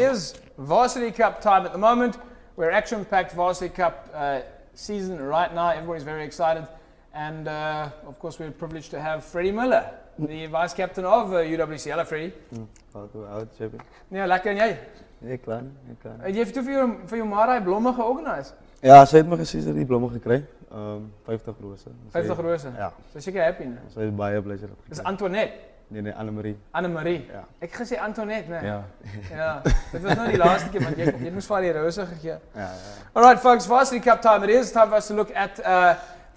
is Varsity Cup time at the moment. We're action-packed Varsity Cup season right now. Everybody's very excited. And of course, we're privileged to have Freddie Miller, the vice captain of UWC. Hello, Freddie. Ja, lekker en jy? Nee, klaar. Jy het toe vir jou Mara blomme georganiseer? Ja, sy het my gesê sy het die blomme gekry. 50 rose. 50 rose? Ja. Sy is seker happy, né? Sy is baie bly sy het. Dis Antoinette? Nee, Annemarie. Annemarie? Ja. Ek gesê Antoinette, né? Ja. Ja. Dit was nou die laaste keer, want jy moes vir die rose gegee. Ja. Alright, folks, Varsity Cup time it is. Time for us to look at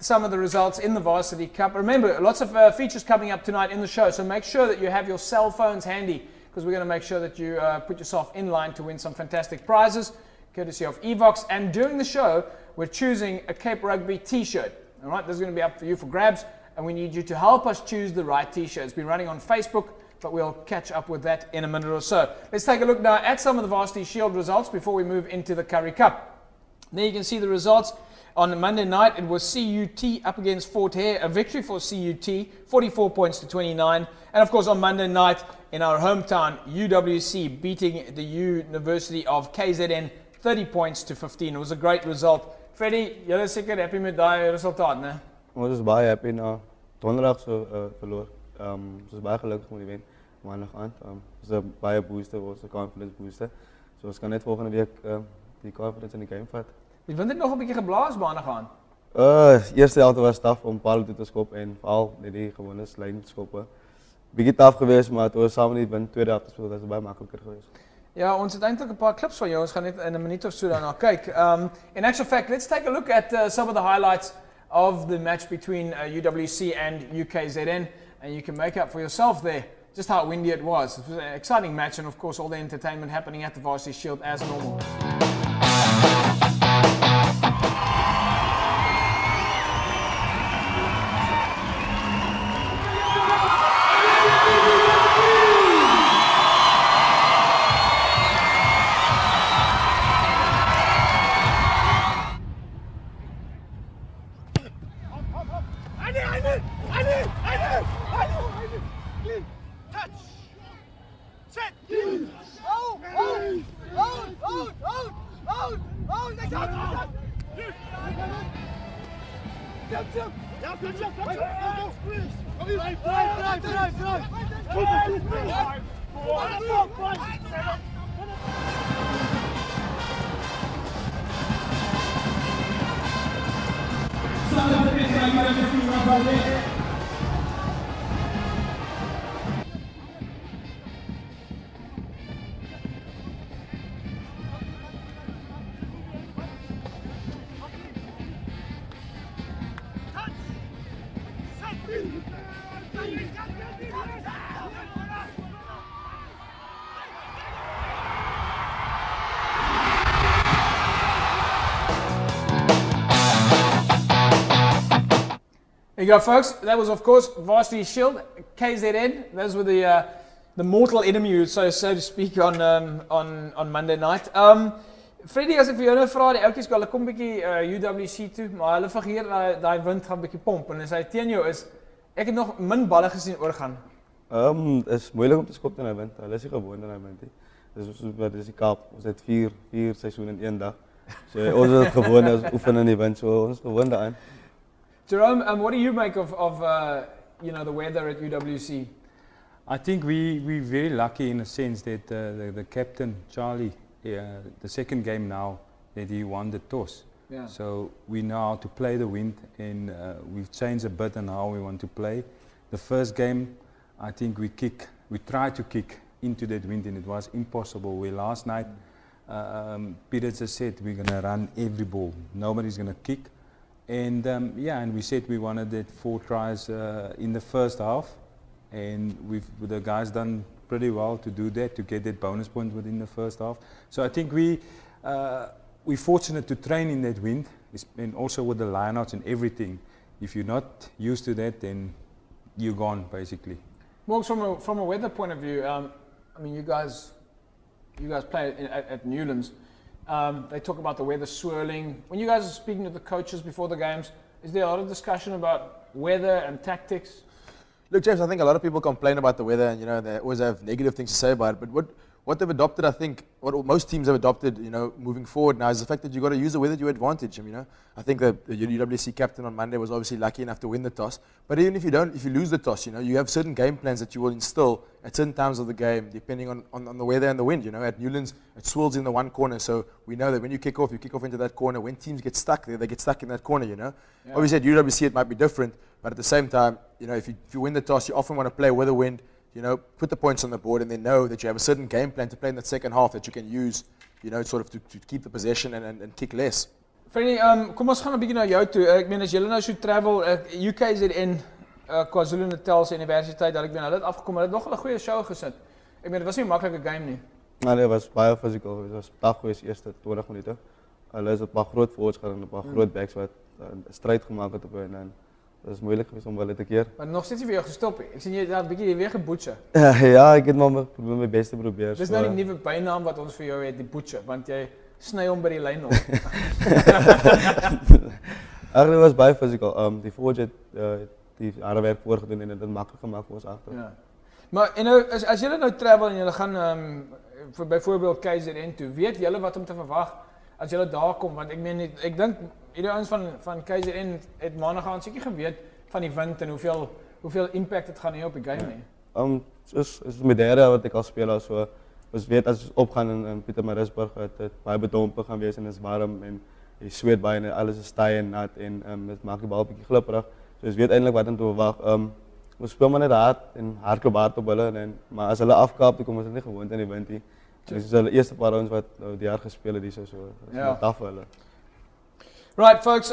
some of the results in the Varsity Cup. Remember, lots of features coming up tonight in the show, so make sure that you have your cell phones handy, because we're going to make sure that you put yourself in line to win some fantastic prizes, courtesy of Evox. And during the show, we're choosing a Cape Rugby t-shirt. All right, this is going to be up for you for grabs, and we need you to help us choose the right t-shirt. It's been running on Facebook, but we'll catch up with that in a minute or so. Let's take a look now at some of the Varsity Shield results before we move into the Curry Cup. There you can see the results. On Monday night, it was CUT up against Fort Hare, a victory for CUT, 44 points to 29. And of course, on Monday night, in our hometown, UWC beating the University of KZN, 30 points to 15. It was a great result. Freddie, you're seker happy met daai resultaat, né? Ons is baie happy na donderdag so verloor. Ons is baie gelukkig met die wen maandag aand. Ons is baie booster, ons confidence booster. So ons kan net volgende week die confidence in die game vat. Die wind het nog 'n bietjie geblaas maandag aan. Eerste helfte was taaf om paal toe te skop en veral net die gewone lyn skoppe. Bietjie taaf geweest, maar toe ons saam met die wind tweede helfte speel, was dit baie makliker geweest. Ja, ons het eintlik 'n paar klips van jou. Ons gaan net in 'n minuut of so daarna kyk. In actual fact, let's take a look at some of the highlights of the match between UWC and UKZN, and you can make up for yourself there just how windy it was. It was an exciting match, and of course all the entertainment happening at the Varsity Shield as normal. There you go, folks. That was, of course, Varsity Shield, KZN. Those were the mortal enemy, so to speak, on Monday night. Freddie, as ek vir jou nou vra, die ouetjies hulle kom bietjie UWC toe, maar hulle vergeet daai wind gaan bietjie pomp en as hy teen jou is, ek het nog min balle gesien oorgaan. Is moeilik om te skop in 'n wind. Hulle is nie gewoond aan 'n wind nie. Dis die Kaap. Ons het vier seisoene in een dag. So ons is gewoond as oefen in die wind, so ons is gewoond daaraan. Jerome, what do you make of the weather at UWC? I think we're very lucky in a sense that the captain, Charlie, the second game now, that he won the toss. Yeah. So we know how to play the wind, and we've changed a bit on how we want to play. The first game, I think we tried to kick into that wind, and it was impossible. Where last night, Peter just said, we're going to run every ball. Nobody's going to kick. And and we said we wanted that 4 tries in the first half, and the guys done pretty well to do that, to get that bonus point within the first half. So I think we're fortunate to train in that wind, and also with the lineouts and everything. If you're not used to that, then you're gone basically. Well, from a weather point of view, I mean, you guys play at Newlands. They talk about the weather swirling. When you guys are speaking to the coaches before the games, is there a lot of discussion about weather and tactics? Look, James, I think a lot of people complain about the weather and, they always have negative things to say about it. But what they've adopted, I think, what most teams have adopted, moving forward now is the fact that you've got to use the weather to your advantage. I think that the UWC captain on Monday was obviously lucky enough to win the toss. But even if you lose the toss, you have certain game plans that you will instill at certain times of the game, depending on the weather and the wind. At Newlands, it swirls in the one corner, so we know that when you kick off into that corner. When teams get stuck there, they get stuck in that corner. Yeah. Obviously at UWC it might be different, but at the same time, if you win the toss, you often want to play with the wind. Put the points on the board and then know that you have a certain game plan to play in that second half that you can use, sort of to keep the possession and kick less. Freddie, kom ons gaan 'n bietjie na jou toe. Ek meen as julle nou so travel, UKZN KwaZulu-Natal se universiteit, dat ek meen hulle het afgekom, hulle het nog 'n goeie show gesit. Ek meen dit was nie 'n maklike game nie. Nee, dit was baie physical. Dit was taak geweest eerste 20 minute. Hulle is 'n paar groot forwards gehad en 'n paar groot backs wat 'n stryd gemaak het op en dan dat is moeilijk geweest om hulle te keer. Maar nog steeds nie vir jou gestop nie. Ek sien jy daar 'n bietjie weer geboetse. Ja, ek het maar my beste probeer. Dis nou die nuwe bynaam wat ons vir jou het, die boetse, want jy sny hom by die lyn op. Eigenlijk was baie physical. Die forwards het die harde werk voorgedoen en dit maklik gemaak vir ons agter. Ja. Maar en nou as julle nou travel en julle gaan vir byvoorbeeld KZN toe, weet julle wat om te verwag as julle daar kom, want ek dink hierdie ouens van KZN het maandag aan seker geweet van die wind en hoeveel impact dit gaan hê op die game nie. Is met derde wat ek al speel so ons weet as ons opgaan in Pietermaritzburg het baie bedompe gaan wees en is warm en jy sweet baie en alles is taai en nat en dit maak die bal 'n bietjie glipperig. So ons weet eintlik wat om te verwag. Ons speel maar net hard en hardloop hard op hulle maar as hulle afkaap dan kom ons nie gewoond aan die wind nie. Dis hulle eerste paar rounds wat die jaar gespeel het hierso so. Dit is taaf vir hulle. Right, folks,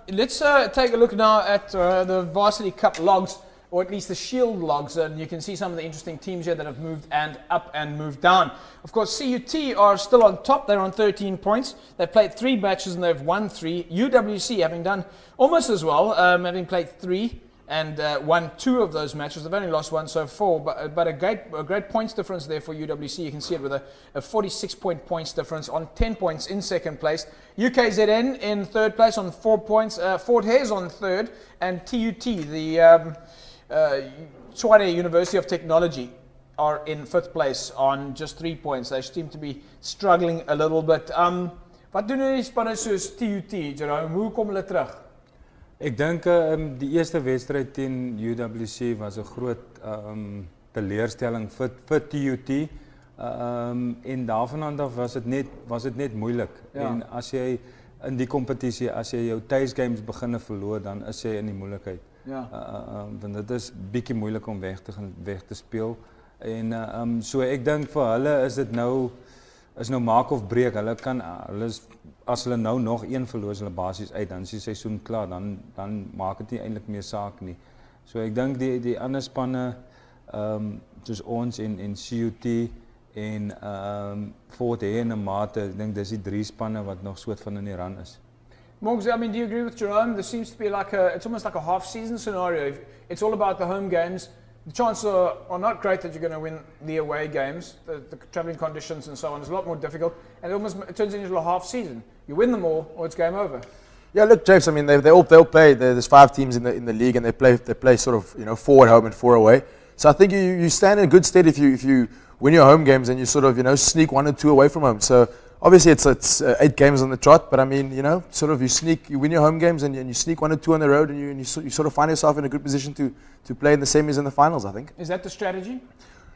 let's take a look now at the Varsity Cup logs, or at least the Shield logs, and you can see some of the interesting teams here that have moved up and moved down. Of course, CUT are still on top. They're on 13 points. They've played 3 matches and they've won 3. UWC having done almost as well, having played 3 and won 2 of those matches. They've only lost 1 so far, but a great points difference there for UWC. You can see it with a 46-point points difference on 10 points in second place. UKZN in third place on 4 points. Fort Hare's on third, and TUT, the Tshwane University of Technology, are in fifth place on just 3 points. They seem to be struggling a little bit. Wat doen die spanne soos TUT, Jerome? Hoe kom hulle terug? Ek dink die eerste wedstryd teen UWC was 'n groot teleurstelling vir TUT. En daarvan af was dit net moeilik. Ja. En as jy in die kompetisie, as jy jou tuisgames begin verloor, dan is jy in die moeilikheid. Ja. Want dit is bietjie moeilik om weg te speel. En so ek dink vir hulle is dit nou maak of breek. As hulle nou nog een verloor, is hulle basies uit, dan is die seisoen klaar, dan maak dit nie eintlik meer saak nie. So ek dink die ander spanne soos ons en CUT en Fort Hare en Mate, ek dink dis die 3 spanne wat nog soort van in die run is. Morgs, I mean, do you agree with Jerome? There seems to be it's almost like a half-season scenario. It's all about the home games. The chances are not great that you're going to win the away games. The travelling conditions and so on is a lot more difficult, and it turns into a half season. You win them all, or it's game over. Yeah, look, James. I mean, they all play. There's 5 teams in the league, and they play sort of 4 at home and 4 away. So I think you stand in good stead if you win your home games and you sort of sneak 1 or 2 away from home. So obviously it's 8 games on the trot, but I mean sort of you win your home games and you sneak 1 or 2 on the road, and you sort of find yourself in a good position to play in the semis and the finals, I think. Is that the strategy?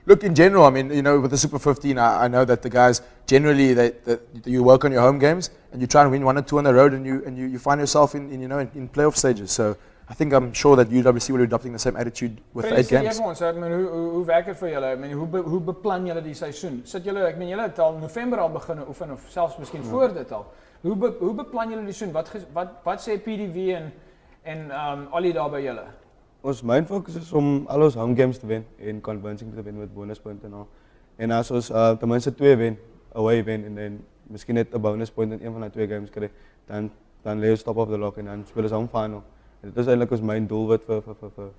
Look, in general, I mean, with the Super 15, I know that the guys generally that you work on your home games and you try and win 1 or 2 on the road, and you find yourself in playoff stages. So I think I'm sure that UWC will be adopting the same attitude with 8 games. Hoe werk dit vir julle? Ek meen, hoe beplan julle die seisoen? Sit julle, ek meen, julle het al November al begin oefen of selfs miskien voor dit al. Hoe beplan julle die seisoen? Wat sê PDV en Ollie daar by julle? Ons main focus is om al ons home games te wen en convincing te wen met bonuspunte en al. En as ons ten minste 2 wen, away wen en dan miskien net 'n bonuspunt in een van die 2 games kry, dan lê ons top of the log en dan speel ons home final. Dit is eintlik ons main doelwit vir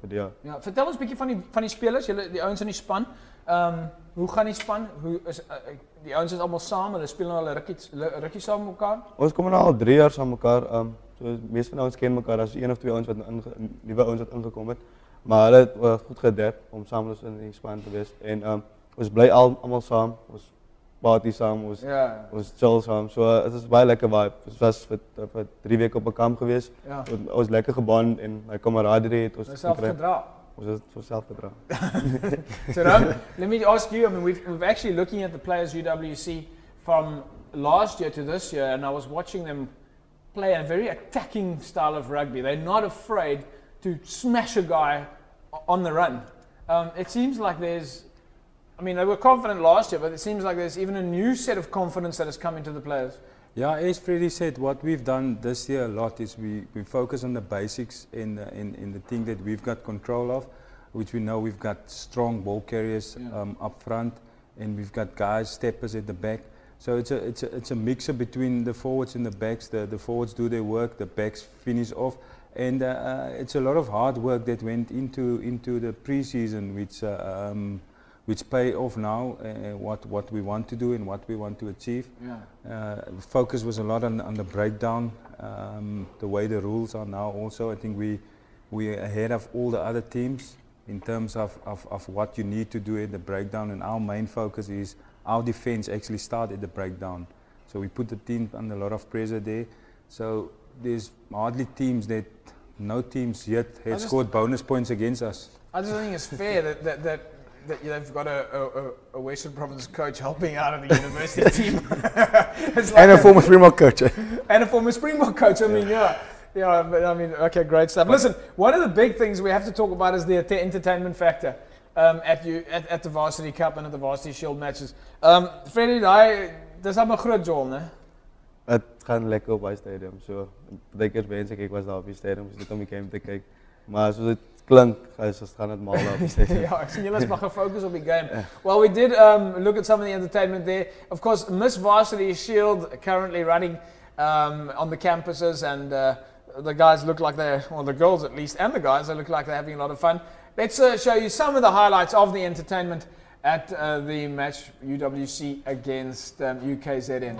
die jaar. Ja, vertel ons 'n bietjie van die spelers, die ouens in die span. Hoe gaan die span? Hoe is die ouens is almal saam, hulle speel nou al 'n rukkie saam met mekaar? Ons kom nou al 3 jaar saam met mekaar. So meeste van ons ken mekaar, as 1 of 2 ouens wat nuwe ouens wat ingekom het. Maar hulle het goed geadapt om saam in die span te wees en ons bly almal saam. Ons party saam, ons Ja. ons chill saam. So dit is baie lekker vibe. Ons was vir 3 weke op 'n kamp gewees. Ja. Ons lekker gebond en my kameraderie het ons Self gedra. Ons het ons self gedra. So Ram, let me ask you, I mean, we've actually looking at the players UWC from last year to this year, and I was watching them play a very attacking style of rugby. They're not afraid to smash a guy on the run. It seems like there's, I mean, they were confident last year, but it seems like there's even a new set of confidence that has come into the players. Yeah, as Freddie said, what we've done this year a lot is we focus on the basics in the thing that we've got control of, which we know we've got strong ball carriers up front, and we've got guys, steppers at the back. So it's a mixer between the forwards and the backs. The forwards do their work, the backs finish off, and it's a lot of hard work that went into the pre-season, which pay off now. What we want to do and what we want to achieve. Yeah. Focus was a lot on the breakdown, the way the rules are now. Also, I think we're ahead of all the other teams in terms of what you need to do at the breakdown, and our main focus is our defense actually start at the breakdown. So we put the team under a lot of pressure there. So there's hardly no teams yet had scored bonus points against us. I just don't think it's fair that they've got a Western Province coach helping out of the university team. It's like And a former Springbok coach. And a former Springbok coach. I mean, yeah, but I mean, okay, great stuff. Listen, one of the big things we have to talk about is the entertainment factor at the Varsity Cup and at the Varsity Shield matches. Freddie, dis al 'n groot jol, né? Het gaan lekker op by stadium. So baie keer wens ek was daar op die stadium, net om die game te kyk. Maar soos dit klink, gaan dit mal daar op die stadium. Ja, ek sien julle is maar gefocus op die game. Well, we did look at some of the entertainment there. Of course, Miss Varsity Shield currently running on the campuses, and the guys look like they're, well, the girls at least, and the guys, they look like they're having a lot of fun. Let's show you some of the highlights of the entertainment at the match UWC against UKZN.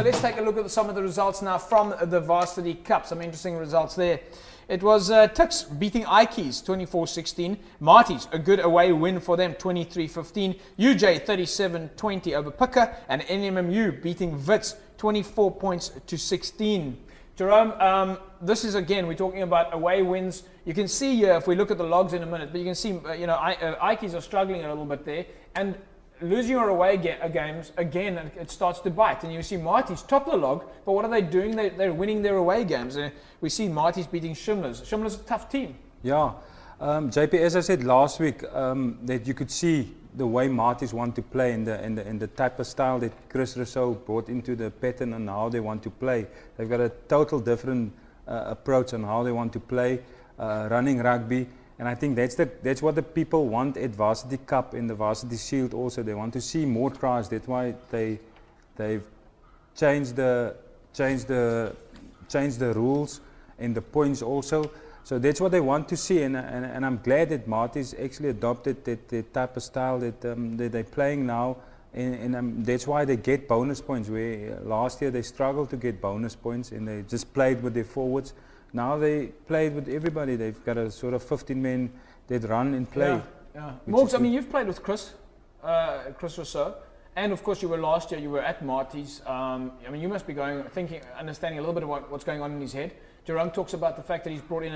Let's take a look at some of the results now from the Varsity Cup. Some interesting results there. It was Tuks beating Ikeys 24-16. Marty's, a good away win for them, 23-15. UJ 37-20 over Pika. And NMMU beating Wits 24 points to 16. Jerome, this is again, we're talking about away wins. You can see here, if we look at the logs in a minute, but you can see, Ikeys are struggling a little bit there. And losing your away games, again, it starts to bite. And you see Marty's top of the log, but what are they doing? They're winning their away games. We see Marty's beating Shimla's. Shimla's a tough team. Yeah. JP, as I said last week, that you could see the way Marty's want to play and the type of style that Chris Rousseau brought into the pattern and how they want to play. They've got a total different approach on how they want to play, running rugby. And I think that's what the people want at Varsity Cup and the Varsity Shield also. They want to see more tries. That's why they've changed the rules and the points also. So that's what they want to see, and I'm glad that Marty's actually adopted that type of style that they're playing now, and that's why they get bonus points. Where last year they struggled to get bonus points and they just played with their forwards. Now they played with everybody. They've got a sort of 15 men that run and play. Yeah. Morgs, I mean, you've played with Chris Rousseau, and of course you were last year. You were at Marty's. I mean, you must be understanding a little bit of what's going on in his head. Jerome talks about the fact that he's brought in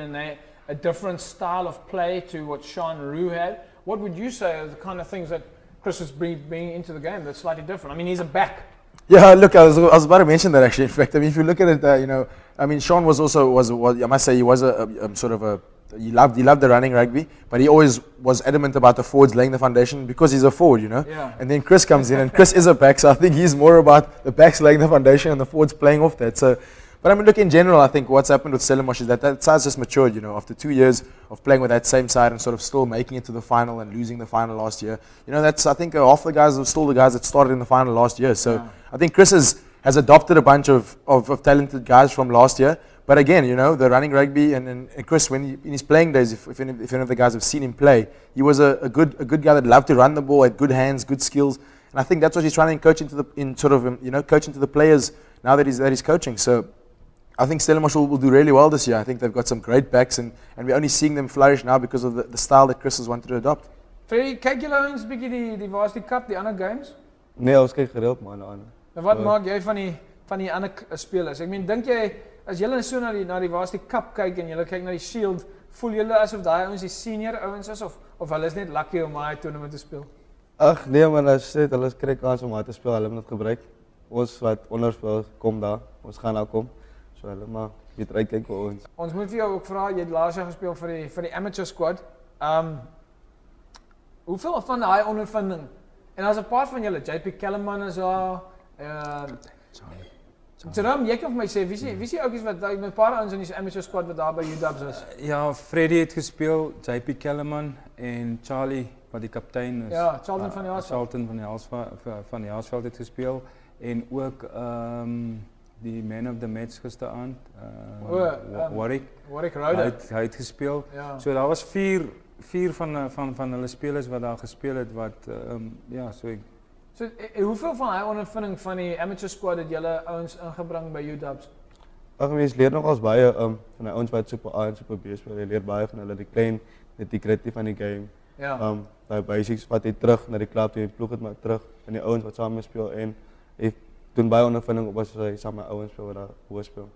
a different style of play to what Sean Roux had. What would you say are the kind of things that Chris is bringing into the game that's slightly different? I mean, he's a back. Yeah, look, I was about to mention that actually. In fact, I mean, if you look at it, you know, I mean, Sean was I must say, he was a sort of a. He loved the running rugby, but he always was adamant about the forwards laying the foundation because he's a forward, you know. Yeah. And then Chris comes in, and Chris is a back, so I think he's more about the backs laying the foundation and the forwards playing off that. So, but I mean, look, in general, I think what's happened with Stellenbosch is that side's just matured, you know. After 2 years of playing with that same side and sort of still making it to the final and losing the final last year, you know, that's I think half the guys are still the guys that started in the final last year. So I think Chris has adopted a bunch of talented guys from last year. But again, you know, the running rugby and Chris, when in his playing days, if any of the guys have seen him play, he was a good guy that loved to run the ball, had good hands, good skills, and I think that's what he's trying to coach into the players now that he's coaching. So I think Stellenbosch will do really well this year. I think they've got some great backs, and we're only seeing them flourish now because of the style that Chris has wanted to adopt. Freddie, kyk julle ouens bietjie die Varsity Cup, die ander games? Nee, ons kyk gereeld man aan. En wat maak jy van die ander spelers? Ek meen, dink jy as julle so na die Varsity Cup kyk en julle kyk na die Shield, voel julle asof daai ouens die senior ouens is of hulle is net lucky om daai toernooi te speel? Ag nee man, hulle kry kans om te speel, hulle moet dit gebruik. Ons wat onderspeel kom daar, ons gaan nou kom. So hulle maar weet kyk vir ons. Ons moet vir jou ook vra, jy het laas jaar gespeel vir die amateur squad. Hoeveel van daai ondervinding? En as 'n paar van julle, JP Kellerman is daar, Jerome, jy kan vir my sê, wie is die ouetjies wat met 'n paar ouens in die amateur squad wat daar by UWs is? Ja, Freddie het gespeel, JP Kellerman en Charlie wat die kaptein is. Ja, Charlton van die Haasveld. Charlton van die Haasveld het gespeel en ook die man of the match gisteraand, Warwick Rode. Hy het gespeel. Ja. So daar was vier van hulle spelers wat daar gespeel het wat So, hoeveel van daai ondervinding van die amateur squad het julle ouens ingebring by UWs? Ag mens leer nogals baie van die ouens wat Super A en Super B speel. Jy leer baie van hulle, die klein nitty-gritty van die game. Ja. Daai basics wat jy terug na die klub toe, jy ploeg dit maar terug in die ouens wat saam speel en hy doen baie ondervinding op as hy saam met ouens speel wat daar hoor speel.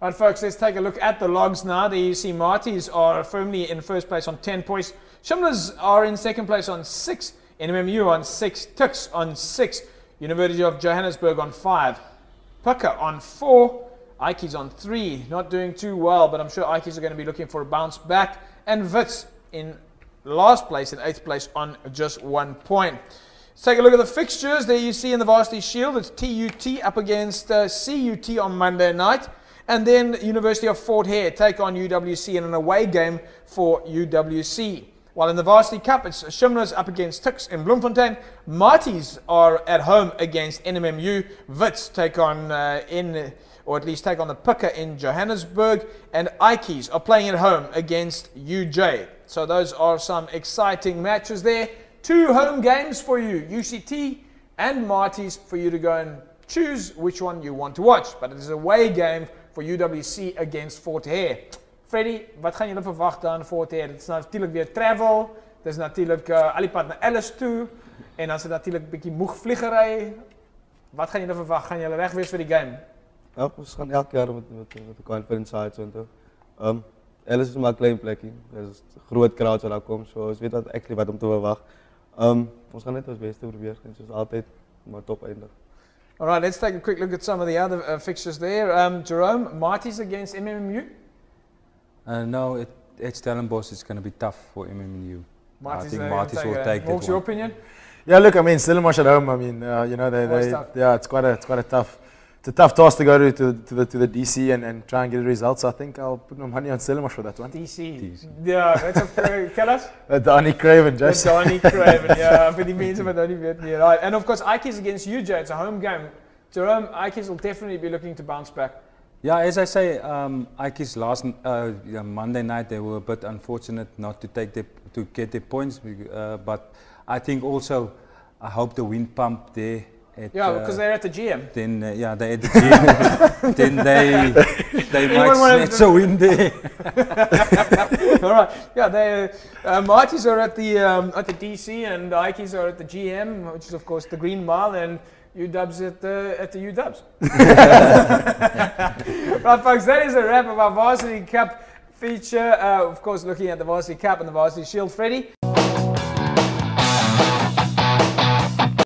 Alright folks, let's take a look at the logs now. There you see Marties are firmly in first place on 10 points. Shimlers are in second place on 6. NMMU on 6. Tuks on 6. University of Johannesburg on 5. Pucker on 4. Ike's on 3. Not doing too well, but I'm sure Ike's are going to be looking for a bounce back. And Wits in last place, in 8th place on just 1 point. Let's take a look at the fixtures. There you see in the Varsity Shield, it's TUT up against CUT on Monday night. And then University of Fort Hare take on UWC in an away game for UWC. While in the Varsity Cup, it's Shimlers up against Tuks in Bloemfontein. Marties are at home against NMMU. Wits take on or at least take on the Pucker in Johannesburg. And Ike's are playing at home against UJ. So those are some exciting matches there. 2 home games for you, UCT and Marties, for you to go and choose which one you want to watch. But it is a away game for UWC against Fort Hare. Freddie, wat gaan julle verwag daar in Fort Hare? Dit is natuurlik weer travel, dit is natuurlik al die pad na Alice toe, en dan is dit natuurlik 'n bietjie moeg vliegery. Wat gaan julle verwag? Gaan julle reg wees vir die game? Ja, ons gaan elke jaar met die conference sides toe. Alice is maar 'n klein plekkie. Daar's groot crowds wat daar kom, so ons weet wat om te verwag. Ons gaan net ons beste probeer, en soos altyd maar top eindig. All right, let's take a quick look at some of the other fixtures there. Jerome, Marties against MMU? No, at Stellenbosch it's going to be tough for MMU. I think Marties Marties will take it. What's your opinion? Yeah, look, I mean, Stellenbosch at home. I mean, you know, it's quite a tough task to go to the DC and try and get the results. So I think I'll put my money on Stellenbosch for that one. DC. Yeah, that's a tell us. Donnie Craven, Jason. Donnie Craven, yeah, vir die mense wat nou nie weet nie. Right, and of course Ike's against UJ. It's a home game. Jerome, Ike's will definitely be looking to bounce back. Yeah, as I say, Ike's last Monday night they were a bit unfortunate not to get their points, but I think also I hope the wind pump there. Because they're at the GM. Then they're at the GM. Then they might snatch a win there. All right. Yeah, they Marties are at the DC and the Ike's are at the GM, which is of course the Green Mile, and UW's at the UW's. Right, folks, that is a wrap of our Varsity Cup feature. Of course, looking at the Varsity Cup and the Varsity Shield. Freddie?